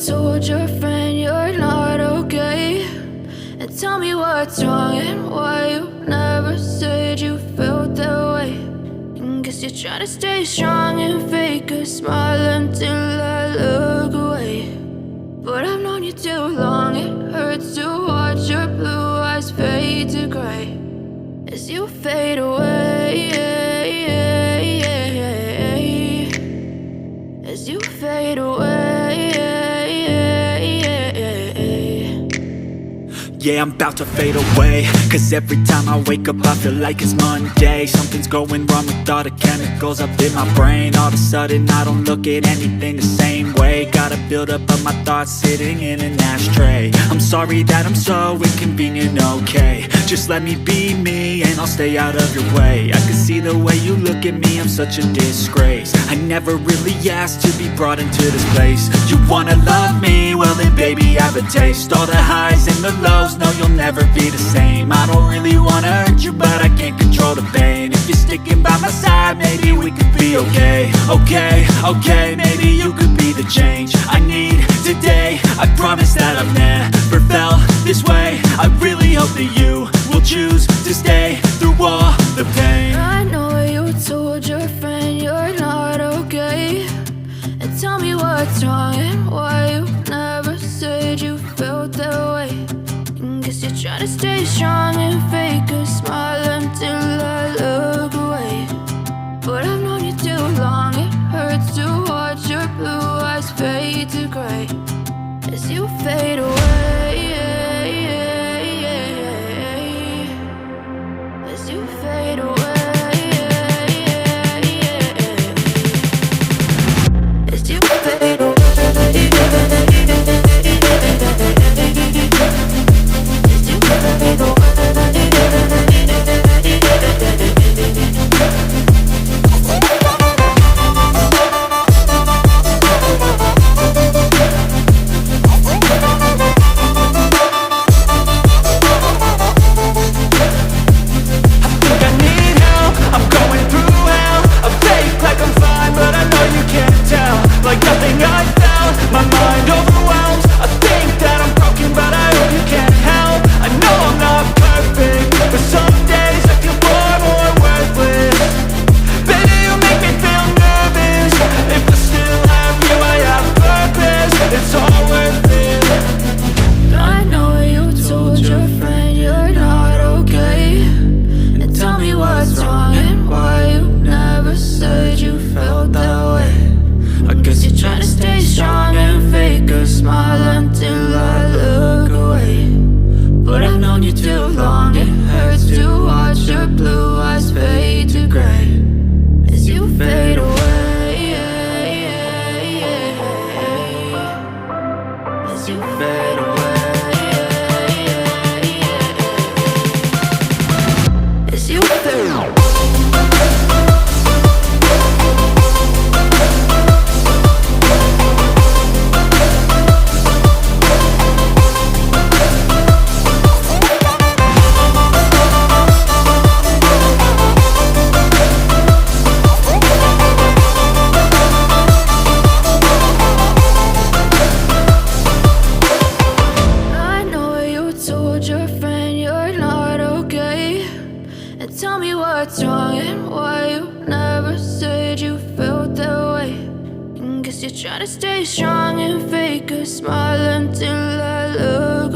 told your friend you're not okay, and tell me what's wrong and why you never said you felt that way. And guess you're trying to stay strong and fake a smile until I look away. But I've known you too long, it hurts to watch your blue eyes fade to gray as you fade away, as you fade away. Yeah, I'm about to fade away, cause every time I wake up I feel like it's Monday. Something's going wrong with all the chemicals up in my brain. All of a sudden I don't look at anything the same way. Gotta build up of my thoughts sitting in an ashtray. I'm sorry that I'm so inconvenient, okay. Just let me be me and I'll stay out of your way. I can see the way you look at me, I'm such a disgrace. I never really asked to be brought into this place. You wanna love me? Well then baby I have a taste. All the highs and the lows, no you'll never be the same. I don't really wanna hurt you but I can't control the pain. If you're sticking by my side maybe we could be okay. Okay, maybe you could be the change I need today. I promise that I've never felt this way. I really hope that you will choose to stay through all the pain. I know you told your friend you're not okay, and tell me what's wrong and why you never said you felt that way. And guess you're trying to stay strong and fake a smile until I look away. But I've known you too long, it hurts to watch your blue eyes fade to gray as you fade away, as you fade away, as you fade away. Tell me what's wrong and why you never said you felt that way. And guess you're trying to stay strong and fake a smile until I look